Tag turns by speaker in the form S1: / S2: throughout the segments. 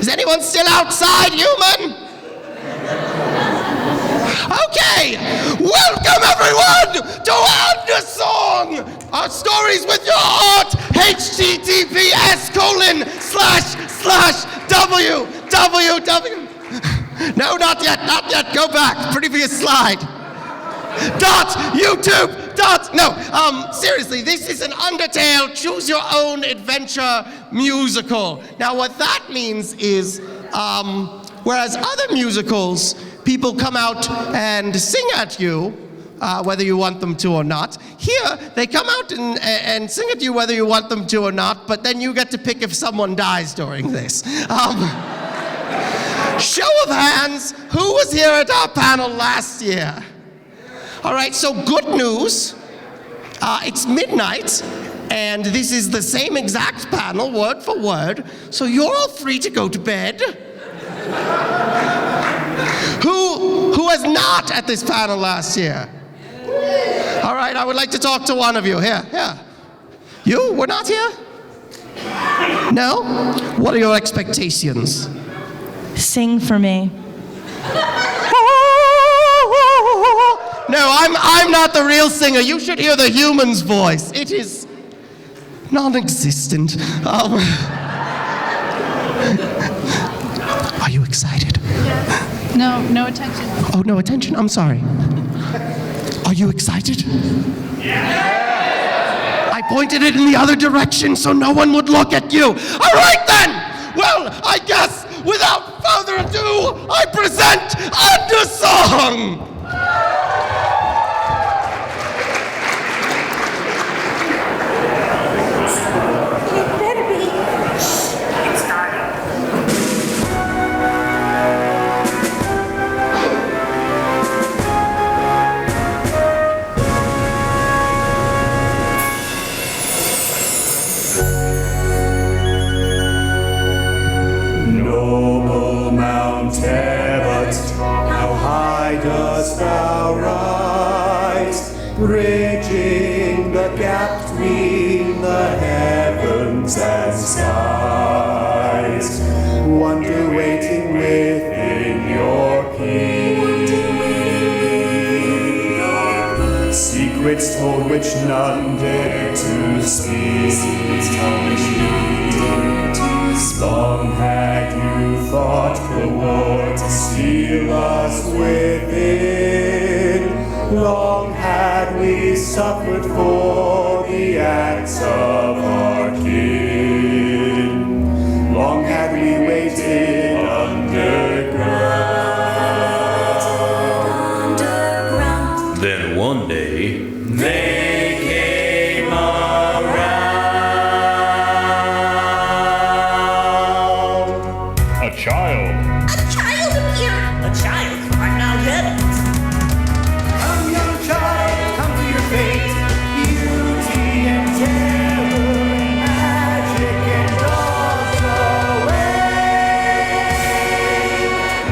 S1: Is anyone still outside, human? Okay, welcome everyone to UNDERSONG! Our stories with your heart, https://www. No, not yet, go back, previous slide. .youtube. Seriously, this is an Undertale choose your own adventure musical. Now what that means is, whereas other musicals, people come out and sing at you, whether you want them to or not. Here, they come out and sing at you whether you want them to or not, but then you get to pick if someone dies during this. Show of hands, who was here at our panel last year? All right, so good news. It's midnight, and this is the same exact panel, word for word, so you're all free to go to bed. Who was not at this panel last year? All right, I would like to talk to one of you. Here. You were not here? No? What are your expectations?
S2: Sing for me.
S1: No, I'm not the real singer. You should hear the human's voice. It is non-existent. Are you excited?
S2: No attention.
S1: Oh, no attention. I'm sorry. Are you excited?
S3: Yeah.
S1: I pointed it in the other direction so no one would look at you. All right then. Well, I guess without further ado, I present UNDERSONG.
S4: Dost thou rise, bridging the gap between the heavens and skies, wonder waiting within your peace, secrets told which none dare to speak. Long had you thought the war to steal us within. Long had we suffered for the acts of our kin. Long had we waited underground.
S3: Then one day,
S4: They came around.
S3: a child.
S5: A child appeared! A child? I'm not dead.
S4: Come, young child, come to your fate. Beauty and terror and magic and all away.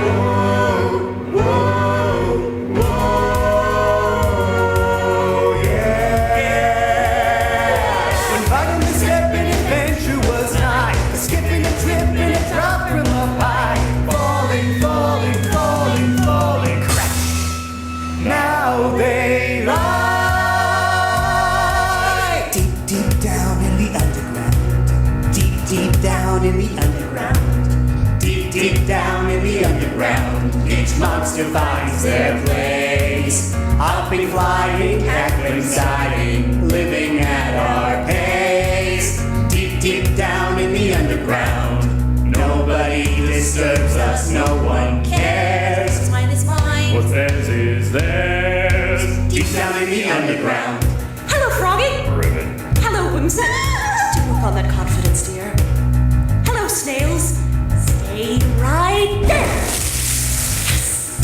S4: Whoa, whoa, whoa, yeah. When fighting the step and adventure was nigh, a skip and a trip and a drop from up high, falling, crash. Now they lie deep, deep down in the underground. Deep, deep down in the underground. Deep, deep down in the underground. Each monster finds their place. Hopping, flying, cackling, sighing, living at our pace. Deep, deep down in the underground. Nobody disturbs us, no one cares.
S5: Mine is mine.
S3: What's theirs is theirs.
S4: Deep down in the underground.
S5: Hello, Froggy.
S3: Ribbon.
S5: Hello, Whimsun. Do work on that confidence, dear. Hello, Snails. Stay right there. Yes.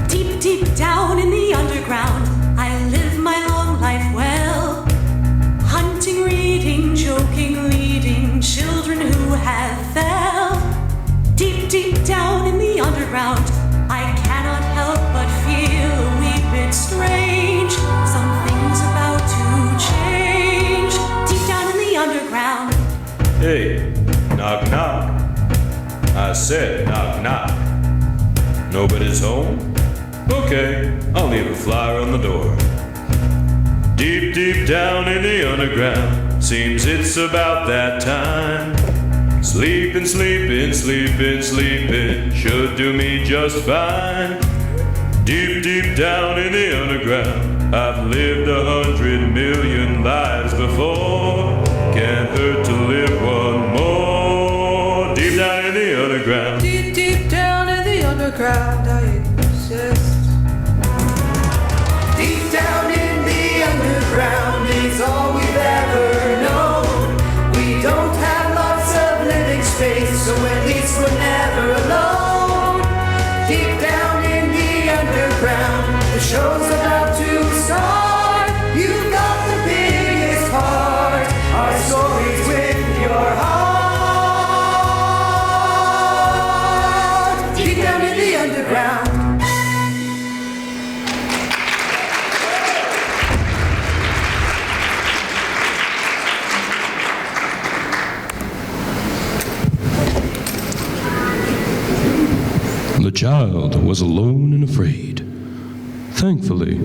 S5: Deep, deep down in the underground, I live my long life well, hunting,
S3: I said knock knock. Nobody's home? Okay, I'll leave a flyer on the door. Deep, deep down in the underground, seems it's about that time. Sleeping, sleeping, sleeping, sleeping, should do me just fine. Deep, deep down in the underground, I've lived 100 million lives before. Can't hurt to live one more. Deep down in the underground.
S6: Deep, deep down in the underground, I exist.
S4: Deep down in the underground is all we've ever known. We don't have lots of living space, so at least we're never alone. Deep down in the underground, the show's about to start. You've got the biggest part, our stories with your heart. Deep down in the underground.
S3: The child was alone and afraid. Thankfully,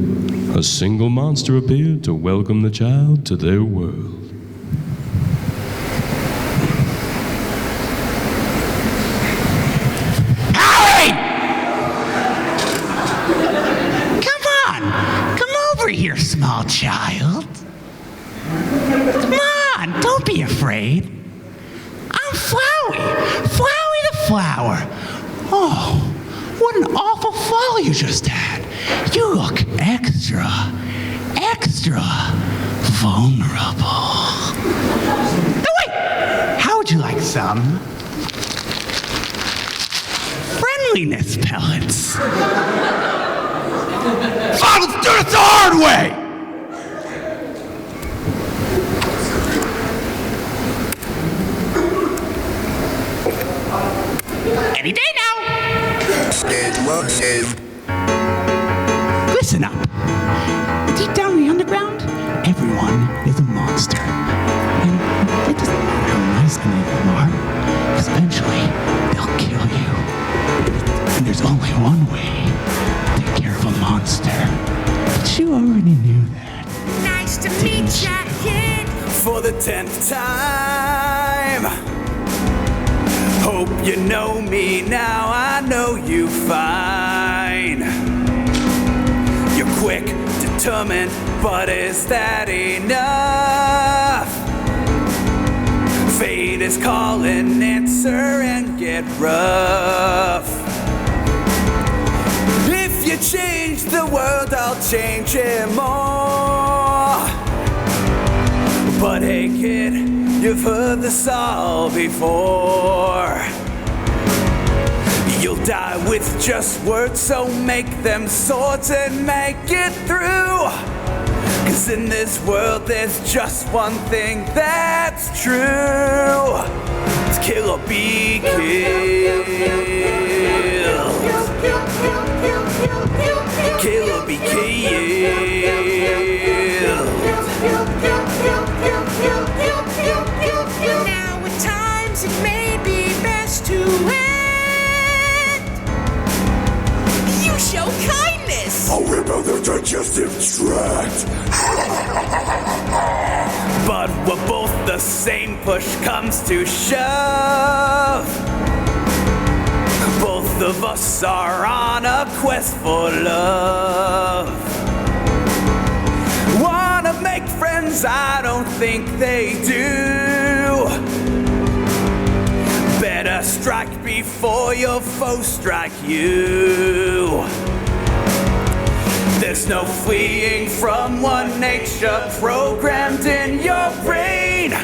S3: a single monster appeared to welcome the child to their world.
S7: Harry! Come on! Come over here, small child. Come on, don't be afraid. I'm Flowey. Flowey the flower. Oh, what an awful fall you just had. You look extra vulnerable. Oh, wait! How would you like some friendliness pellets? Fine, let's do this the hard way! Any day now! Listen up. Deep down in the underground, everyone is a monster. And it doesn't matter how nice any of them are. Eventually, they'll kill you. And there's only one way to take care of a monster. But you already knew that.
S5: Nice to meet ya, kid.
S4: For the 10th time. Hope you know me now, I know you fine. You're quick, determined, but is that enough? Fate is calling, answer and get rough. If you change the world, I'll change it more. But hey kid, you've heard this all before. You'll die with just words, so make them swords and make it through. 'Cause in this world there's just one thing that's true. It's Killabee killed. Killabee killed.
S5: Now at times it may be best to end. You show kindness.
S8: I'll rip out their digestive tract.
S4: But we're both the same, push comes to shove. Both of us are on a quest for love. Wanna make friends, I don't think they do. Better strike before your foes strike you. There's no fleeing from one nature programmed in your brain.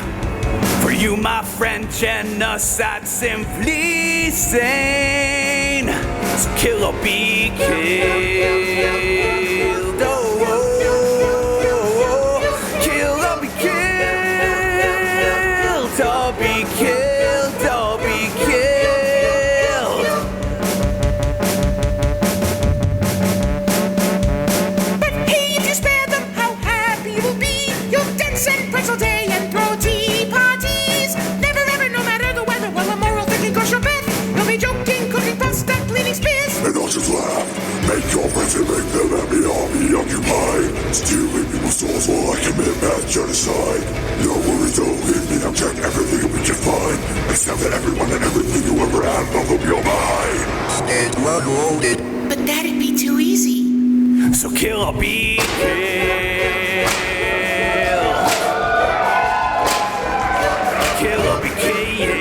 S4: For you, my friend, genocide's simply sane. So Killabee killed. Oh, oh, oh. Killabee killed. Toby killed. Toby killed.
S5: But hey, if you spare them, how happy you will be. You'll dance and pretzel day and throw tea parties. Never ever, no matter the weather, while a moral thinking goes your path. You'll be
S8: just laugh. Make your friends and make them happy, I'll be occupied. Stealing people's souls while I commit mass genocide. No worries, don't leave me, I'll check everything we can find. Except that everyone and everything you ever had, both of you are mine. It's well loaded.
S5: But that'd be too easy.
S4: So Killabee, kill. Killabee, kill.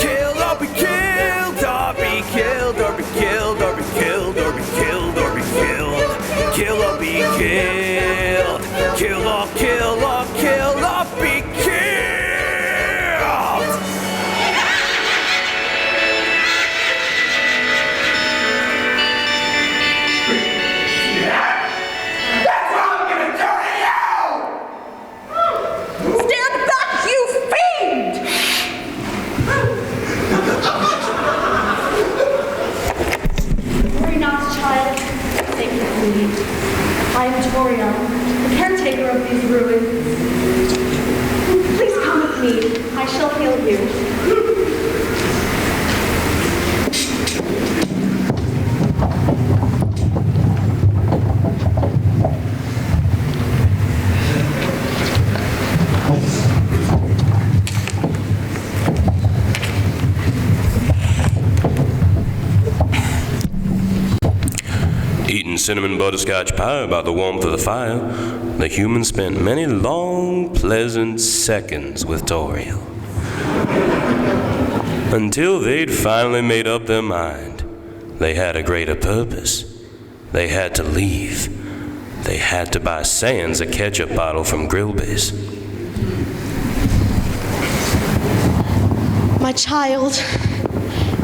S4: Killabee, kill. Toby, kill. Toby, kill. Toby, kill. Toby, kill. Toby, kill. Killabee, kill. Kill, Killabee, kill.
S5: I am Toriel, the caretaker of these ruins. Please come with me. I shall heal you.
S3: Eating cinnamon butterscotch pie by the warmth of the fire, the humans spent many long, pleasant seconds with Toriel. Until they'd finally made up their mind. They had a greater purpose. They had to leave. They had to buy Sans a ketchup bottle from Grillbase.
S5: My child,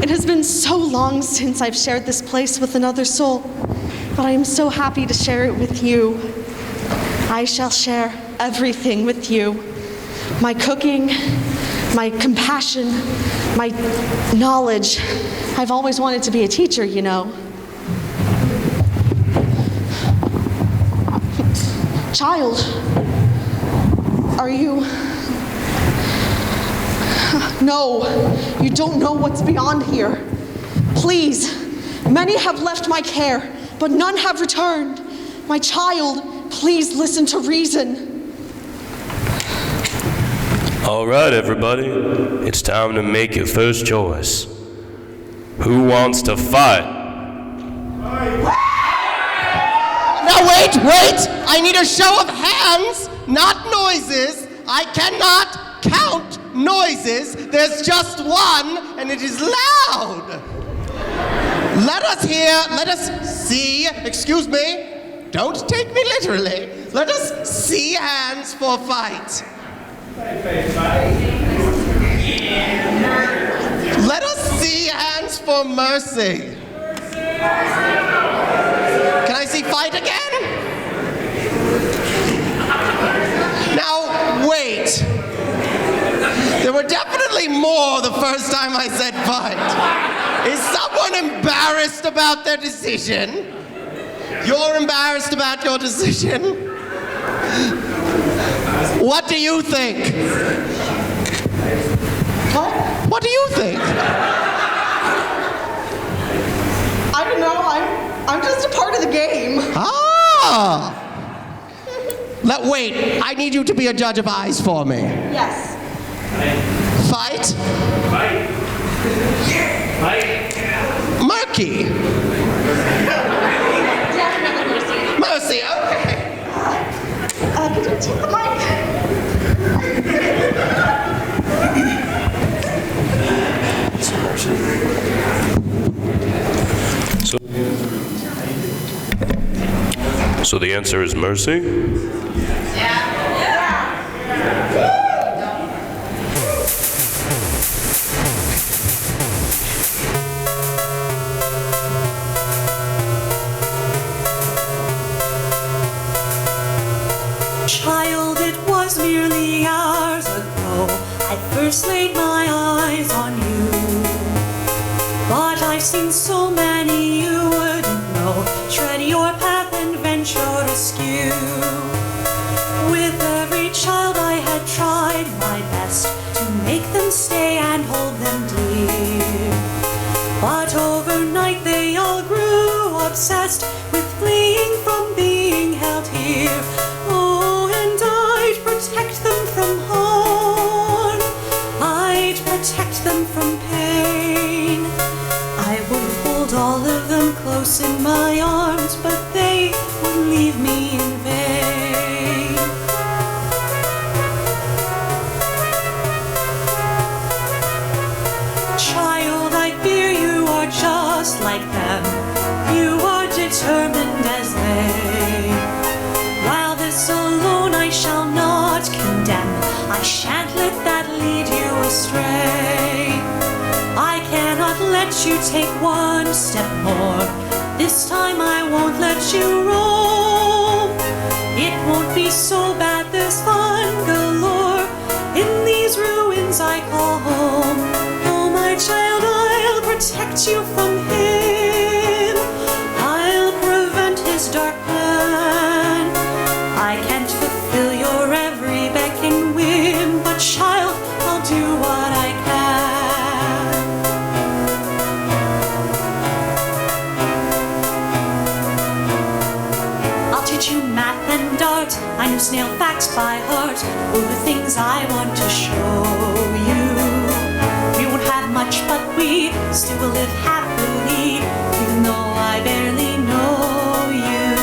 S5: it has been so long since I've shared this place with another soul, but I am so happy to share it with you. I shall share everything with you. My cooking, my compassion, my knowledge. I've always wanted to be a teacher, you know. Child, are you... No, you don't know what's beyond here. Please, many have left my care, but none have returned. My child, please listen to reason.
S3: All right, everybody, it's time to make your first choice. Who wants to fight?
S1: Now wait! I need a show of hands, not noises. I cannot count noises. There's just one, and it is loud. Let us see, excuse me, don't take me literally. Let us see hands for fight. Let us see hands for mercy. Can I see fight again? Now, wait. There were definitely more the first time I said fight. Is someone embarrassed about their decision? You're embarrassed about your decision? What do you think? What do you think?
S5: I don't know, I'm just a part of the game.
S1: Ah! Wait, I need you to be a judge of eyes for me.
S5: Yes.
S1: Fight? Murky.
S5: Definitely Mercy.
S1: Mercy, okay.
S5: Could you take the mic?
S3: So the answer is mercy?
S5: Child, it was nearly hours ago I first laid my eyes on you. But I've seen so many you wouldn't know tread your path and venture askew. With every child I had tried my best to make them stay and hold them
S9: shan't let that lead you astray. I cannot let you take one step more. This time I won't let you roam. It won't be so bad, there's fun galore in these ruins I call home. Oh, my child, I'll protect you from him. I'll prevent his dark plan. I can't fulfill your every beck and whim, but child, I'll do what I can. I'll teach you math and art. I know snail facts by heart. Oh, the things I want to show you. We won't have much, but we still will live happily, even though I barely know you.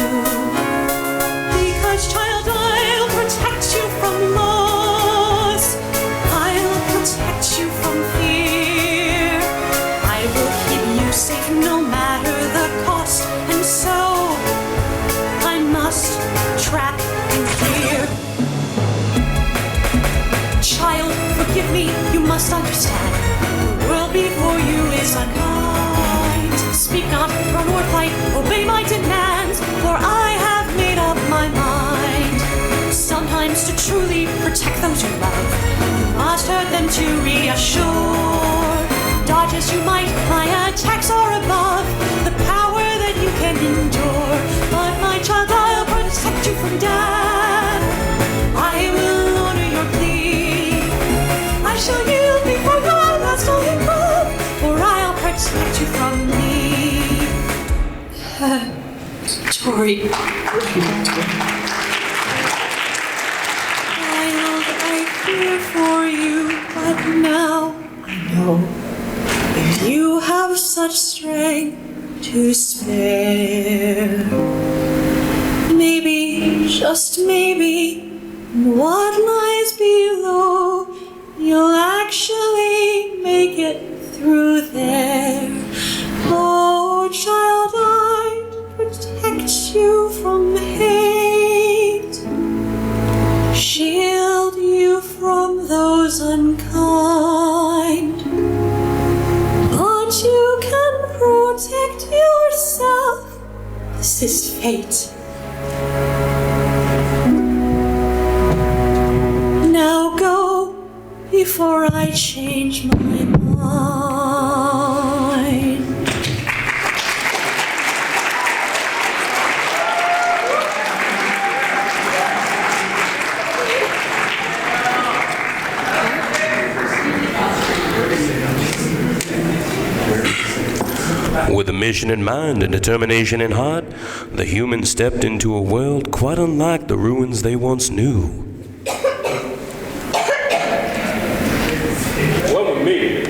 S9: Because, child, I'll protect you from loss. I'll protect you from fear. I will keep you safe no matter the cost. And so I must trap you here. Child, forgive me, you must understand. The world before you is unkind. Speak not, run or fight, obey my demands, for I have made up my mind. Sometimes to truly protect those you love, you must hurt them to reassure. Dodge as you might, my attacks are above the power that you can endure. But my child, I'll protect you from death. I will honor your plea. I shall yield before your last holy breath, for I'll protect you from me. Tori. Child, I fear for you, but now I know if you have such strength to spare, maybe, just maybe, what lies below, you'll actually make it through there. Oh, child, I protect you from hate, shield you from those unkind, but you can protect yourself. This is fate. Now go before I change my mind.
S3: With a mission in mind and determination in heart, the humans stepped into a world quite unlike the ruins they once knew. What with me?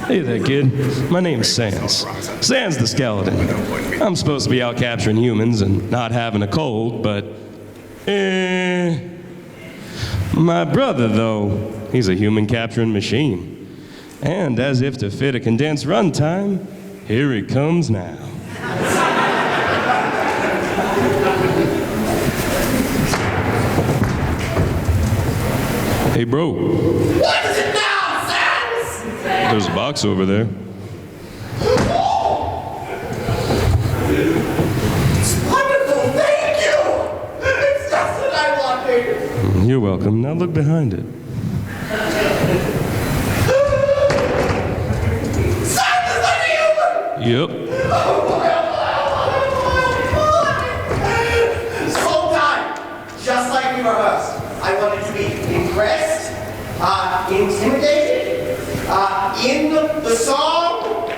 S10: Hey there, kid. My name's Sans. Sans the skeleton. I'm supposed to be out capturing humans and not having a cold, but... My brother, though, he's a human capturing machine. And as if to fit a condensed runtime, here he comes now. Hey, bro.
S1: What is it now, Sans?
S10: There's a box over there.
S1: It's wonderful, thank you! It's just what I wanted.
S10: You're welcome. Now look behind it.
S1: Sans is a human!
S10: Yep.
S1: This whole time, just like we rehearsed, I wanted to be impressed, intimidated, in the song.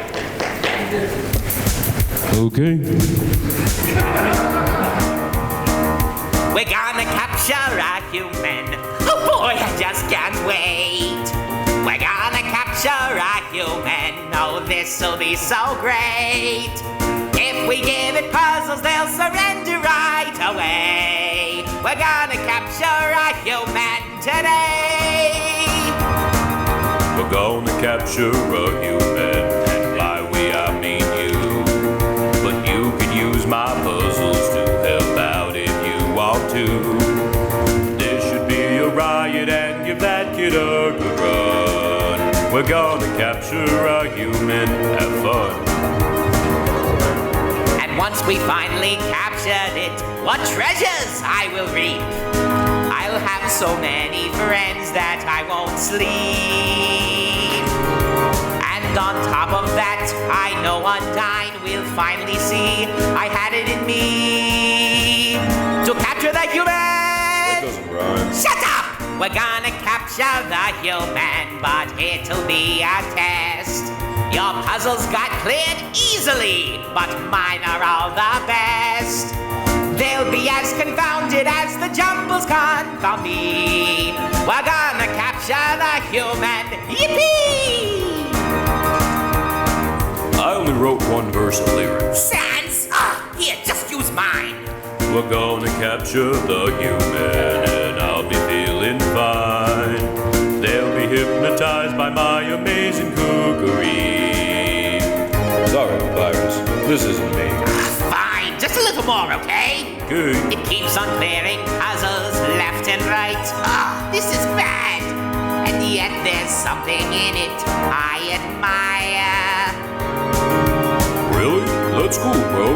S10: Okay.
S7: We're gonna capture a human. Oh boy, I just can't wait. We're gonna capture a human. Oh, this'll be so great. If we give it puzzles, they'll surrender right away. We're gonna capture a human today.
S3: gonna capture a human, and by we I mean you. But you could use my puzzles to help out if you want to. There should be a riot and give that kid a good run. We're gonna capture a human, have fun.
S11: And once we finally captured it, what treasures I will reap! I'll have so many friends that I won't sleep. And on top of that, I know Undyne will finally see I had it in me to capture the human.
S3: That doesn't rhyme.
S11: Shut up! We're gonna capture the human, but it'll be a test. Your puzzles got cleared easily, but mine are all the best. They'll be as confounded as the jumbles confound me. We're gonna capture the human. Yippee!
S3: I only wrote one verse of lyrics.
S11: Sans! Here, just use mine.
S3: We're gonna capture the human, and I'll be feeling fine. They'll be hypnotized by my amazing cookery. Sorry, Virus, this isn't me.
S11: Fine, just a little more, okay?
S3: Good.
S11: It keeps on clearing puzzles left and right. This is bad. And yet there's something in it I admire.
S3: Really? That's cool, bro.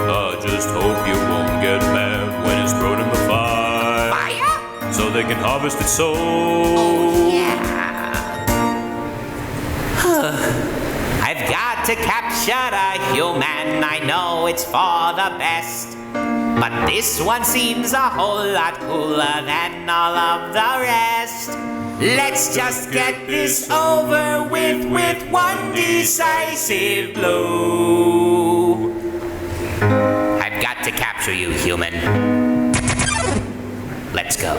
S3: I just hope you won't get mad when it's thrown in the fire.
S11: Fire?
S3: So they can harvest its soul.
S11: Oh, yeah. I've got to capture a human. I know it's for the best. But this one seems a whole lot cooler than all of the rest. Let's just get this over with one decisive blow. I've got to capture you, human. Let's go.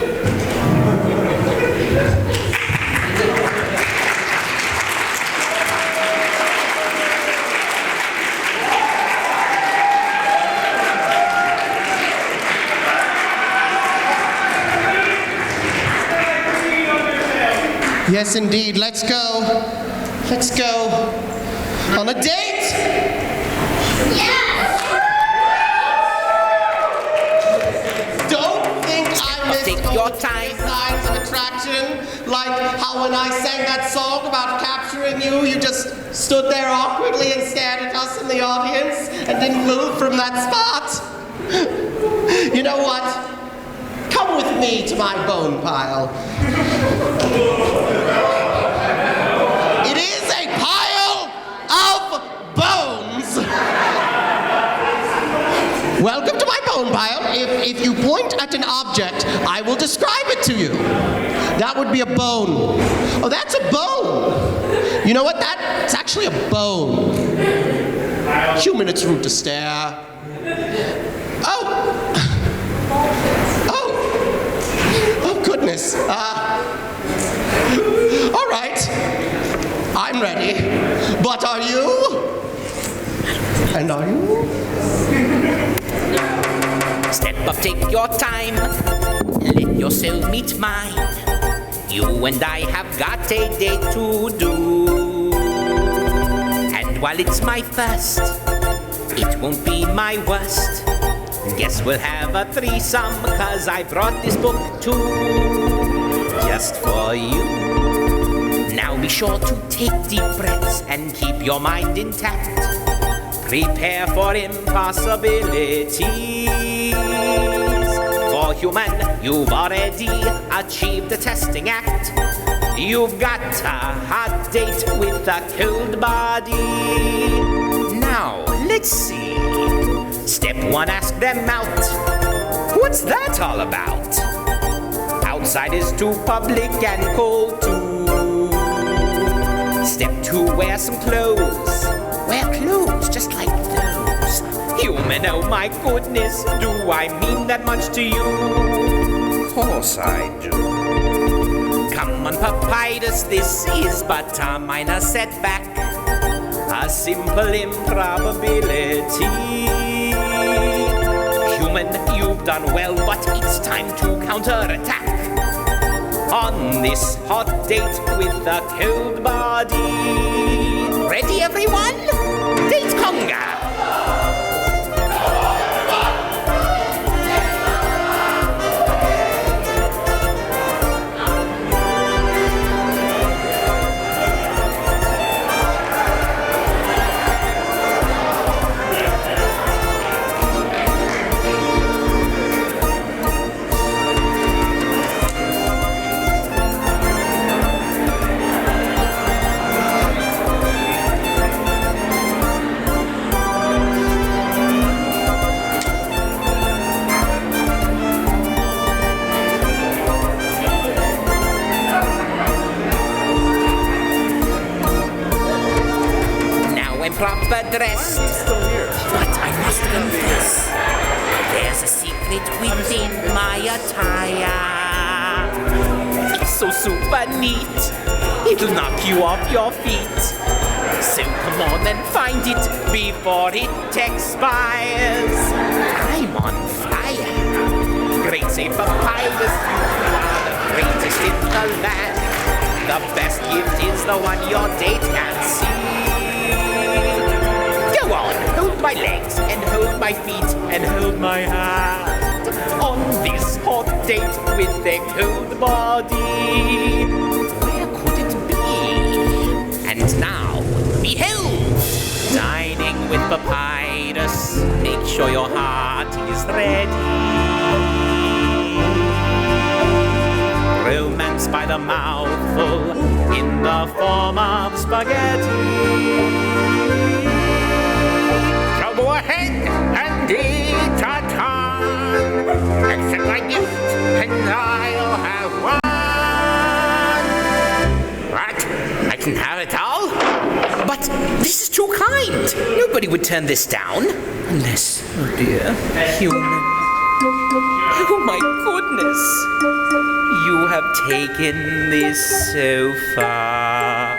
S1: Yes, indeed. Let's go. Let's go. On a date? Yes! Don't think I missed
S11: Take your time.
S1: signs of attraction. Like how when I sang that song about capturing you, you just stood there awkwardly and stared at us in the audience and didn't move from that spot. You know what? Come with me to my bone pile. It is a pile of bones. Welcome to my bone pile. If you point at an object, I will describe it to you. That would be a bone. Oh, that's a bone. You know what? That's actually a bone. Human, it's rude to stare. Oh, goodness. All right. I'm ready. But are you? And are you?
S11: Step up, take your time. Let your soul meet mine. You and I have got a date to do. And while it's my first, it won't be my worst. Guess we'll have a threesome, 'cause I brought this book too, just for you. Now be sure to take deep breaths and keep your mind intact. Prepare for impossibilities. For human, you've already achieved the testing act. You've got a hot date with a cold body. Now, let's see. Step one, ask them out. What's that all about? Outside is too public and cold too. Step two, wear some clothes. Wear clothes just like those. Human, oh my goodness, do I mean that much to you? Course I do. Come on, Papyrus, this is but a minor setback. A simple improbability. Human, you've done well, but it's time to counterattack. on this hot date with a cold body. Ready, everyone? Date conga! Proper dressed, but I must confess, there's a secret within my attire. It's so super neat, it'll knock you off your feet. So come on and find it before it expires. I'm on fire, great say papyrus, you are the greatest in the land. The best gift is the one your date can see. Go on, hold my legs and hold my feet and hold my hand on this hot date with a cold body. Where could it be? And now, behold, dining with papyrus. Make sure your heart is ready. Romance by the mouthful in the form of spaghetti. Go ahead and eat a ton. Accept my gift and I'll have one. What? I can have it all? But this is too kind. Nobody would turn this down. Unless, oh dear, human. Oh my goodness. You have taken this so far.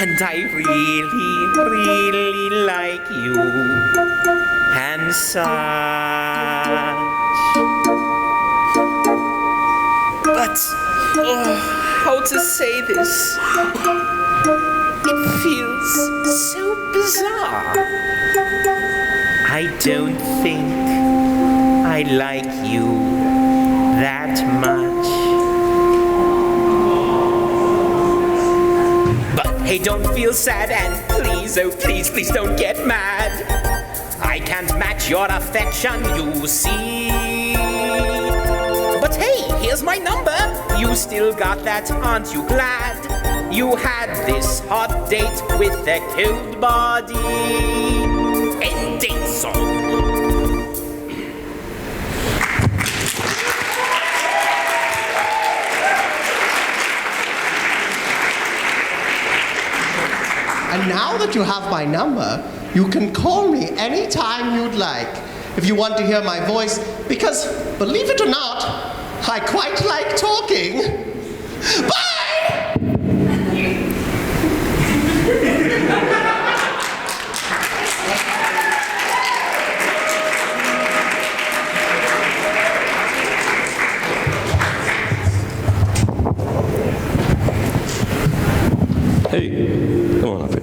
S11: And I really, really like you, and such. But, how to say this? It feels so bizarre. I don't think I like you that much. Hey, don't feel sad and please, oh please, please don't get mad. I can't match your affection, you see. But hey, here's my number. You still got that, aren't you glad? You had this hot date with a cold body. End date song.
S1: And now that you have my number, you can call me anytime you'd like if you want to hear my voice, because, believe it or not, I quite like talking. Bye!
S10: Hey, come on up here.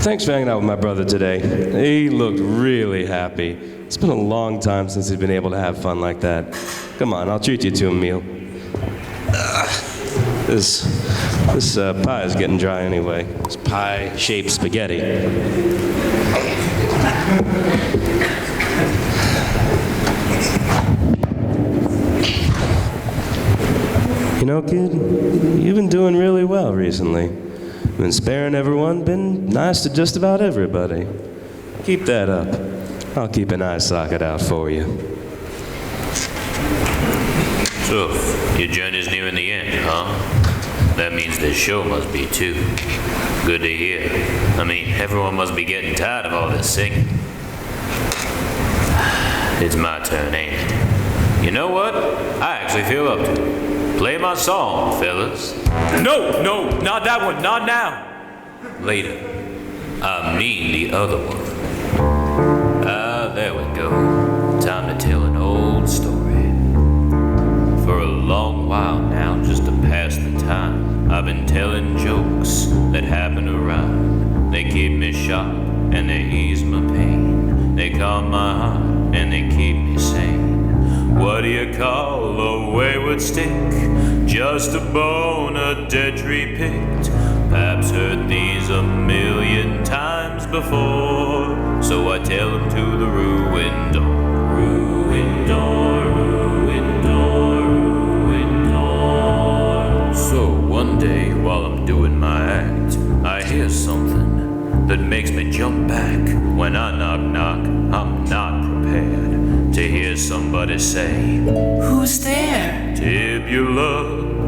S10: Thanks for hanging out with my brother today. He looked really happy. It's been a long time since he's been able to have fun like that. Come on, I'll treat you to a meal. This pie is getting dry anyway. It's pie-shaped spaghetti. You know, kid, you've been doing really well recently. Been sparing everyone, been nice to just about everybody. Keep that up. I'll keep an eye socket out for you.
S3: So, your journey's nearing the end, huh? That means the show must be too. Good to hear. I mean, everyone must be getting tired of all this singing. It's my turn, ain't it? You know what? I actually feel up to it. Play my song, fellas. No, not that one, not now. Later. I mean the other one. Ah, there we go. Time to tell an old story. while now, just to pass the time. I've been telling jokes that happen around. They keep me sharp and they ease my pain. They calm my heart and they keep me sane. What do you call a wayward stick? Just a bone a dead tree picked. Perhaps heard these a million times before. So I tell them to the ruined door. Ruined door, ruined door, ruined door. So one day while I'm doing my act, I hear something that makes me jump back. When I knock knock, I'm not prepared to hear somebody say,
S12: "Who's there?"
S3: Tibula.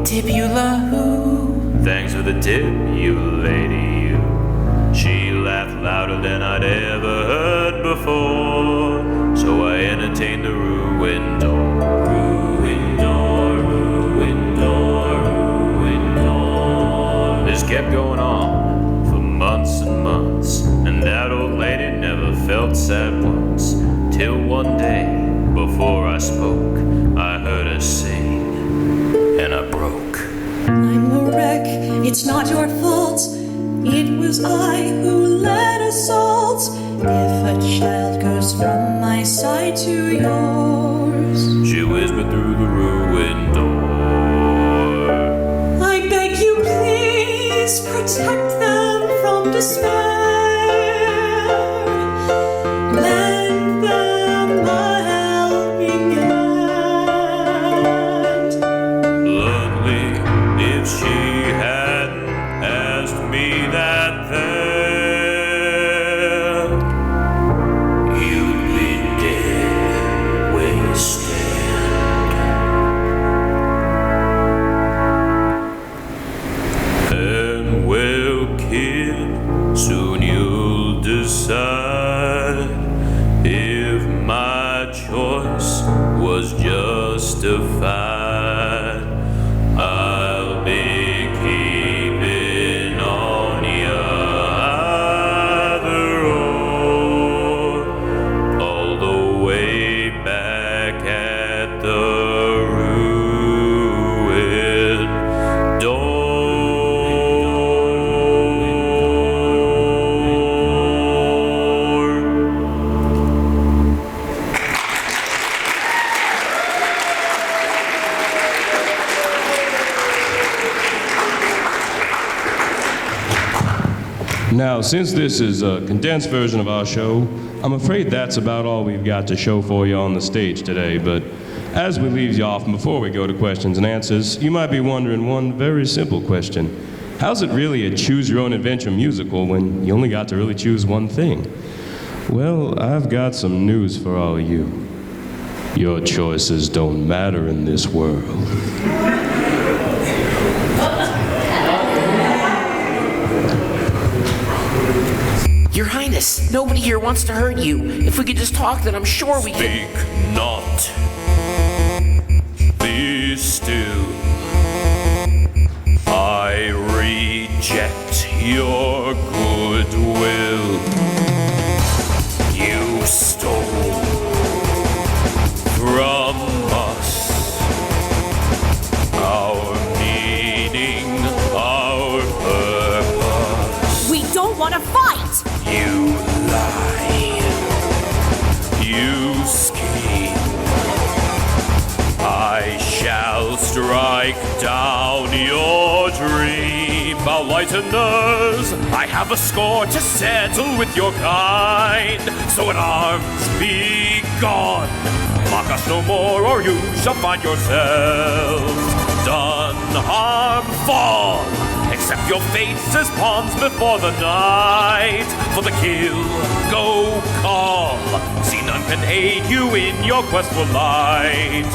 S12: Tibula who?
S3: Thanks for the tip, you lady, you. She laughed louder than I'd ever heard before. So I entertained the ruined door. Ruined door, ruined door, ruined door. This kept going on for months and months, and that old lady never felt sad once. Till one day, before I spoke, I heard her sing, and I broke.
S9: I'm a wreck, it's not your fault. It was I who led assault. If a child goes from my side to yours,
S3: She whispered through the ruined door.
S9: I beg you please protect them from despair. Lend them a helping hand.
S3: Bluntly, if she hadn't asked me that then, you'd be dead where you stand. And well, kid, soon you'll decide if my choice was justified. I'll be keeping on ya either or, all the way back at the ruined door.
S10: Now, since this is a condensed version of our show, I'm afraid that's about all we've got to show for you on the stage today. But as we leave you off, and before we go to questions and answers, you might be wondering one very simple question. How's it really a choose-your-own-adventure musical when you only got to really choose one thing? Well, I've got some news for all of you. Your choices don't matter in this world.
S11: Your Highness, nobody here wants to hurt you. If we could just talk, then I'm sure we can.
S3: Speak not. Be still. I reject your goodwill. You stole from us our meaning, our purpose.
S9: We don't want to fight!
S3: You lie. You scheme. I shall strike down your dream. Bow lighteners, I have a score to settle with your kind. So in arms be gone. Mock us no more, or you shall find yourselves done harmful. Accept your fates as pawns before the night. For the kill, go call. See, none can aid you in your quest for light.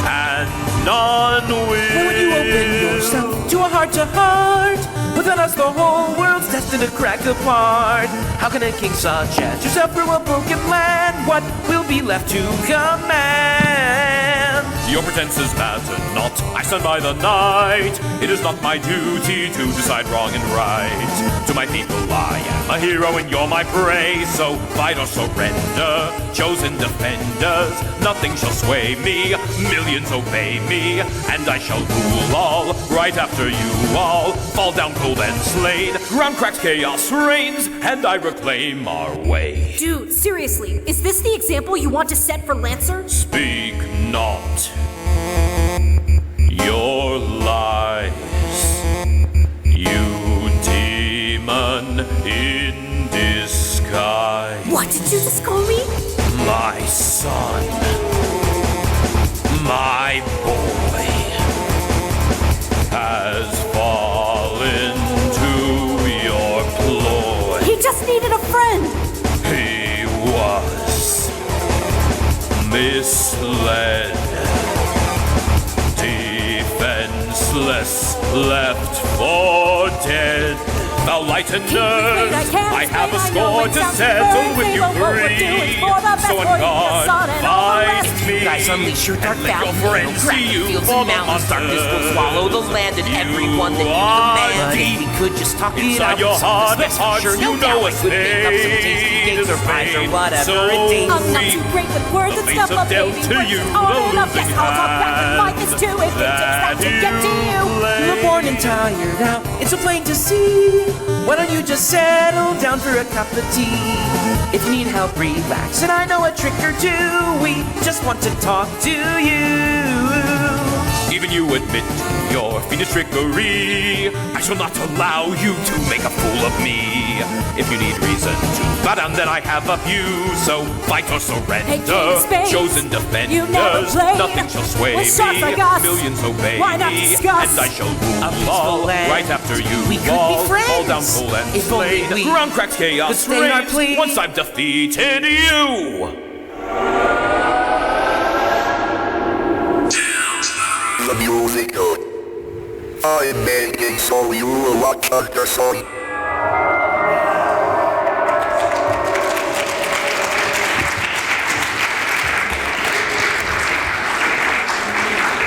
S3: And none will.
S11: When you open yourself to a heart-to-heart, within us the whole world's destined to crack apart. How can a king such as yourself through a broken land? What will be left to command?
S3: Your pretenses matter not. I stand by the night. It is not my duty to decide wrong and right. To my people, I am a hero and you're my prey. So fight or surrender, chosen defenders. Nothing shall sway me, millions obey me, and I shall rule all. Right after you all fall down cold and slain. Ground cracks, chaos reigns, and I reclaim our way.
S9: Dude, seriously, is this the example you want to set for Lancer?
S3: Speak not your lies, you demon in disguise.
S9: What did you just call me?
S3: My son, my boy, has fallen to your ploy.
S9: He just needed a friend.
S3: He was misled, defenseless, left for dead. Thou light and nerd, I have a score to settle with you three. So on guard, find me,
S11: Guys, unleash your dark
S3: and let your
S11: bounty.
S3: friends
S11: Crack
S3: see
S11: the
S3: you
S11: fields
S3: for
S11: and
S3: the
S11: mountains. Darkness will
S3: monsters.
S11: swallow the land and everyone that
S3: are
S11: needed a man. If we could just talk it
S3: inside
S11: out
S3: your
S11: with some
S3: heart of
S11: respect,
S3: hearts,
S11: sure,
S3: you
S11: no
S3: know
S11: doubt
S3: a
S11: we could make up some tasty
S3: spade
S11: games
S3: is
S11: or pies or
S3: made
S11: whatever
S3: so
S11: it takes.
S9: I'm not too great with words and stuff, but
S3: dealt
S9: baby,
S3: to
S9: words
S3: you,
S9: is on
S3: the
S9: and up. Yes,
S3: losing
S9: I'll talk back and fight this too if it takes that to get to you.
S13: You were born and tired out, it's so plain to see. Why don't you just settle down for a cup of tea? If you need help, relax, and I know a trick or two. We just want to talk to you.
S3: Even you admit your fiendish trickery. I shall not allow you to make a fool of me. If you need reason to bow down, then I have a few. So fight or surrender,
S9: Hey, King of Spades,
S3: chosen
S9: you never
S3: defenders.
S9: played
S3: Nothing shall sway
S9: with sharks like us.
S3: Millions obey
S9: Why not
S3: me,
S9: discuss
S3: and I shall
S13: a
S3: rule
S13: peaceful
S3: all.
S13: land?
S3: Right after you
S13: We could be
S3: fall,
S13: friends.
S3: fall down cold and
S13: If only
S3: slain.
S13: we
S3: Ground cracks,
S13: could
S3: chaos
S13: stay in our
S3: reigns.
S13: place.
S3: Once I've defeated you.
S8: The musical. I'm making so you will watch UNDERSONG.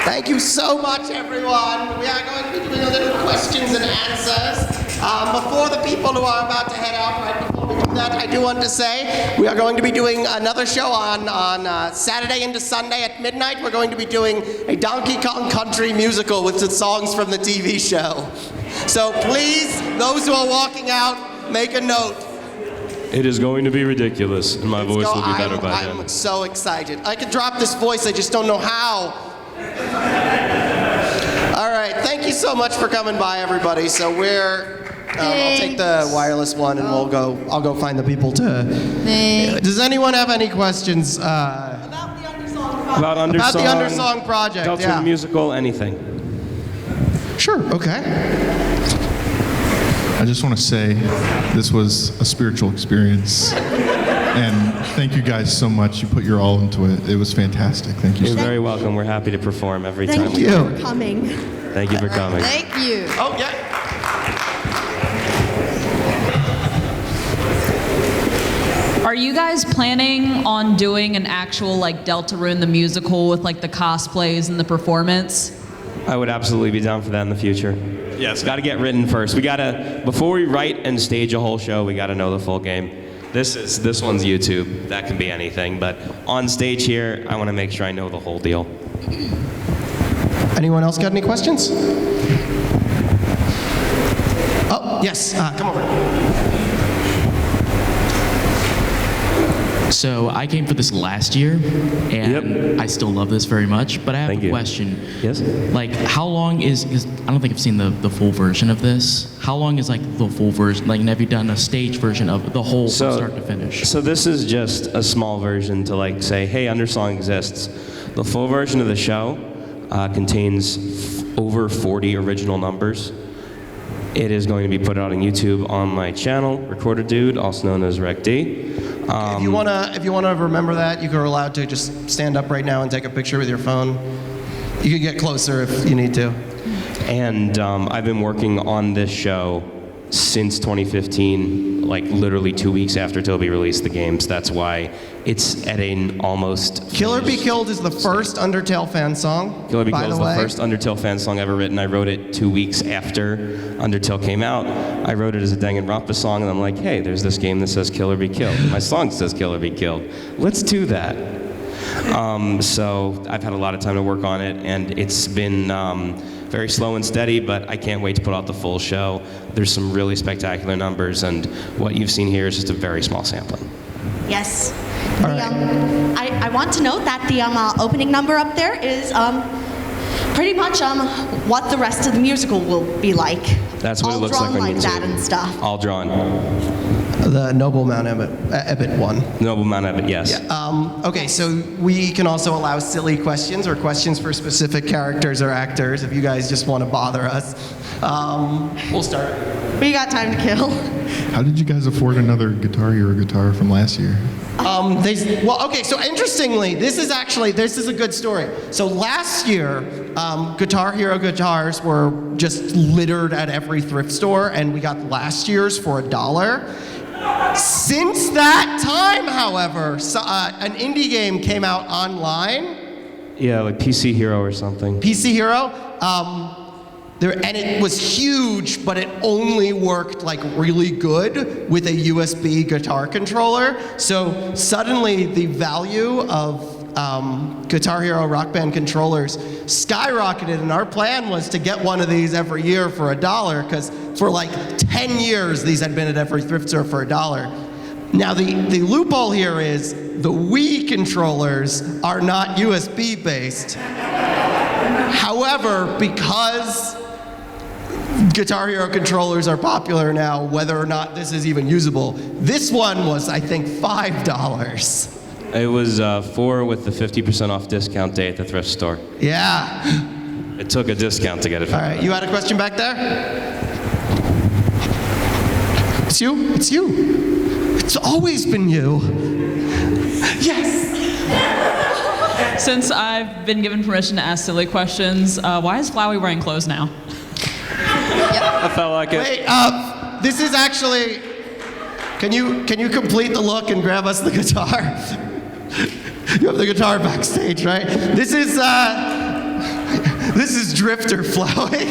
S1: Thank you so much, everyone. We are going to be doing a little questions and answers. Before the people who are about to head out, right before we do that, I do want to say we are going to be doing another show on Saturday into Sunday at midnight. We're going to be doing a Donkey Kong Country musical with the songs from the TV show. So please, those who are walking out, make a note.
S10: It is going to be ridiculous, and my voice will be better by then.
S1: I'm so excited. I could drop this voice, I just don't know how. All right, thank you so much for coming by, everybody. So I'll take the wireless one, and I'll go find the people to. Does anyone have any questions?
S10: About Undersong?
S1: About the Undersong project,
S10: Delta
S1: yeah.
S10: musical, anything.
S1: Sure, okay.
S14: I just want to say this was a spiritual experience. And thank you guys so much. You put your all into it. It was fantastic. Thank you.
S10: You're very welcome. We're happy to perform every time.
S5: Thank you for coming.
S10: Thank you for coming.
S2: Thank you.
S1: Oh, yeah.
S2: Are you guys planning on doing an actual like Deltarune the musical with like the cosplays and the performance?
S10: I would absolutely be down for that in the future. Yes. Got to get written first. Before we write and stage a whole show, we got to know the full game. This one's YouTube. That can be anything. But on stage here, I want to make sure I know the whole deal.
S1: Anyone else got any questions? Oh, yes. Come over.
S15: So I came for this last year, and I still love this very much. But I have a question.
S10: Yes.
S15: Like, how long is? Because I don't think I've seen the full version of this. How long is like the full version? Like, have you done a stage version of the whole from start to finish?
S10: So this is just a small version to like say, hey, Undersong exists. The full version of the show contains over 40 original numbers. It is going to be put out on YouTube on my channel, Recorder Dude, also known as Rec D.
S1: If you wanna remember that, you're allowed to just stand up right now and take a picture with your phone. You can get closer if you need to.
S10: And I've been working on this show since 2015, like literally 2 weeks after Toby released the games. That's why it's at an almost...
S1: Killabee Killed is the first Undertale fan song,
S10: Killabee
S1: by
S10: Killed is
S1: the
S10: the
S1: way.
S10: first Undertale fan song ever written. I wrote it 2 weeks after Undertale came out. I wrote it as a Danganronpa song, and I'm like, hey, there's this game that says Killabee Killed. My song says Killabee Killed. Let's do that. So I've had a lot of time to work on it, and it's been very slow and steady, but I can't wait to put out the full show. There's some really spectacular numbers, and what you've seen here is just a very small sampling.
S5: Yes. I want to note that the opening number up there is pretty much what the rest of the musical will be like.
S10: That's what
S5: all
S10: it looks
S5: drawn
S10: like on
S5: like
S10: YouTube.
S5: that and stuff.
S10: All drawn.
S1: The Noble Mount Ebbet one.
S10: Noble Mount Ebbet, yes.
S1: Yeah. Okay, so we can also allow silly questions or questions for specific characters or actors if you guys just want to bother us. We'll start.
S5: We got time to kill.
S14: How did you guys afford another Guitar Hero guitar from last year?
S1: So interestingly, this is a good story. So last year, Guitar Hero guitars were just littered at every thrift store, and we got last year's for $1. Since that time, however, an indie game came out online.
S10: Yeah, like PC Hero or something.
S1: PC Hero. And it was huge, but it only worked like really good with a USB guitar controller. So suddenly the value of Guitar Hero Rock Band controllers skyrocketed, and our plan was to get one of these every year for $1, because for like 10 years these had been at every thrift store for $1. Now the loophole here is the Wii controllers are not USB based. However, because Guitar Hero controllers are popular now, whether or not this is even usable, this one was, I think, $5.
S10: It was 4 with the 50% off discount day at the thrift store.
S1: Yeah.
S10: It took a discount to get it.
S1: All right, you had a question back there? It's you? It's you. It's always been you. Yes.
S2: Since I've been given permission to ask silly questions, why is Flowey wearing clothes now?
S10: I felt like it.
S1: Wait, this is actually, can you complete the look and grab us the guitar? You have the guitar backstage, right? This is Drifter Flowey.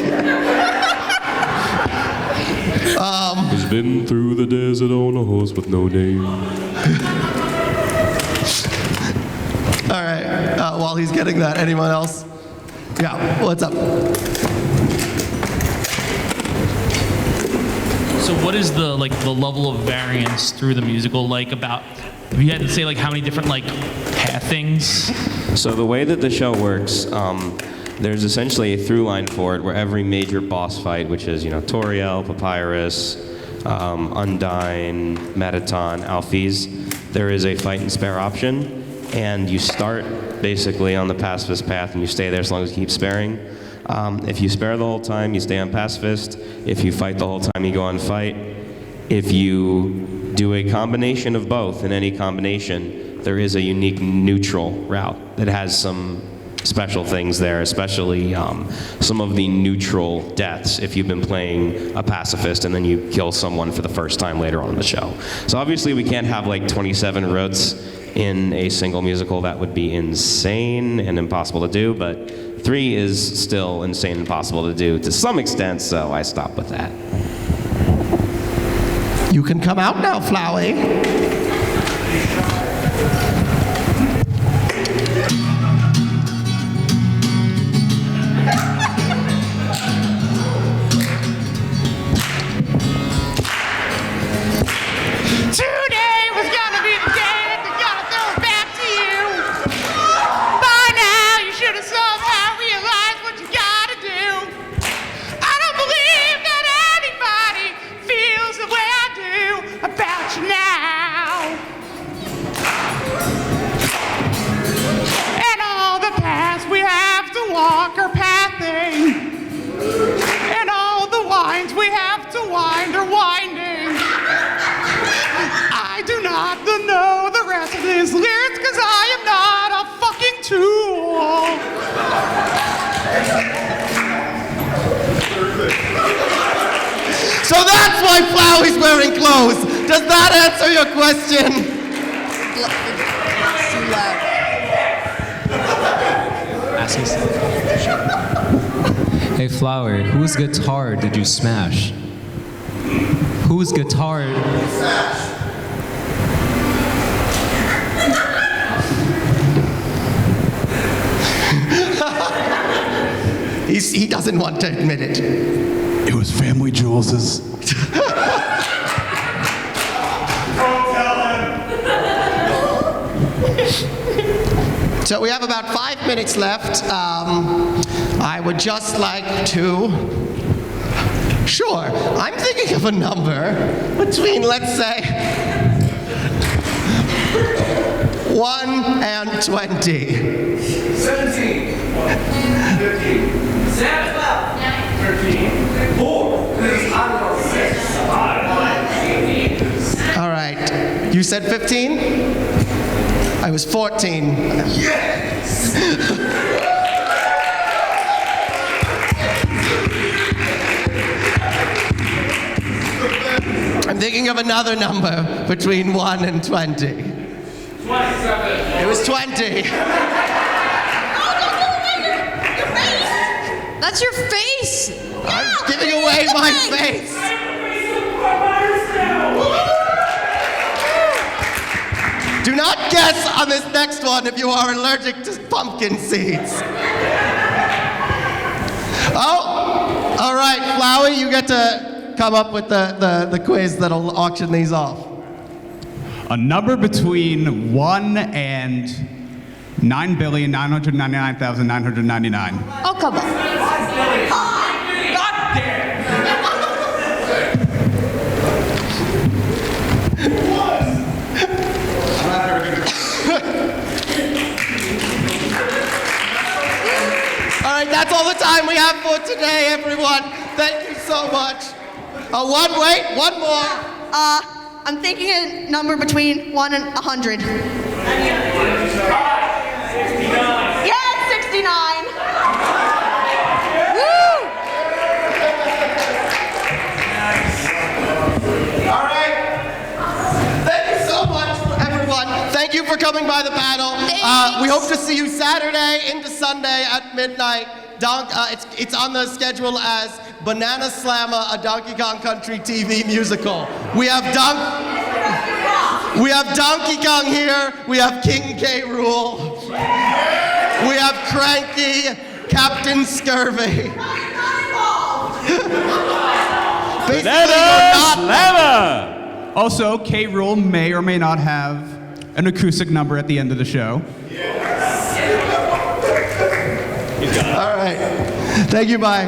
S3: He's been through the desert on a horse with no name.
S1: All right, while he's getting that, anyone else? Yeah, what's up?
S16: So what is the level of variance through the musical like about, if you had to say like how many different like pathings?
S10: So the way that the show works, there's essentially a through line for it where every major boss fight, which is, Toriel, Papyrus, Undyne, Metaton, Alphys, there is a fight and spare option, and you start basically on the pacifist path and you stay there as long as you keep sparing. If you spare the whole time, you stay on pacifist. If you fight the whole time, you go on fight. If you do a combination of both, in any combination, there is a unique neutral route that has some special things there, especially some of the neutral deaths if you've been playing a pacifist and then you kill someone for the first time later on in the show. So obviously we can't have like 27 routes in a single musical. That would be insane and impossible to do, but 3 is still insane and impossible to do to some extent, so I stopped with that.
S1: You can come out now, Flowey.
S7: Today was gonna be the day that they're gonna throw it back to you. By now, you should have somehow realized what you gotta do. I don't believe that anybody feels the way I do about you now. And all the paths we have to walk are pathing. And all the winds we have to wind are winding. I do not know the rest of these lyrics because I am not a fucking tool.
S1: So that's why Flowey's wearing clothes. Does that answer your question?
S17: Hey, Flower, whose guitar did you smash? Whose guitar?
S1: He doesn't want to admit it.
S18: It was Family Jules's.
S1: So we have about 5 minutes left. I would just like to... Sure, I'm thinking of a number between, let's say, 1 and 20.
S4: 17. 15. 7. 13. 4. 6. 5.
S1: All right. You said 15? I was 14. Yes! I'm thinking of another number between 1 and 20. 27. It was 20.
S2: That's your face.
S1: I'm giving away my face. Do not guess on this next one if you are allergic to pumpkin seeds. Oh, all right, Flowey, you get to come up with the quiz that'll auction these off.
S19: A number between 1 and 9,999,999.
S5: Oh, come on.
S1: All right, that's all the time we have for today, everyone. Thank you so much. One more.
S5: I'm thinking a number between 1 and 100.
S4: 69.
S5: Yes, 69. Woo!
S1: All right. Thank you so much, everyone. Thank you for coming by the panel. We hope to see you Saturday into Sunday at midnight. It's on the schedule as Banana Slammer, a Donkey Kong Country TV musical. We have Donkey Kong here. We have King K. Rool. We have Cranky, Captain Scurvy.
S19: Banana Slammer! Also, K. Rool may or may not have an acoustic number at the end of the show.
S1: All right. Thank you. Bye.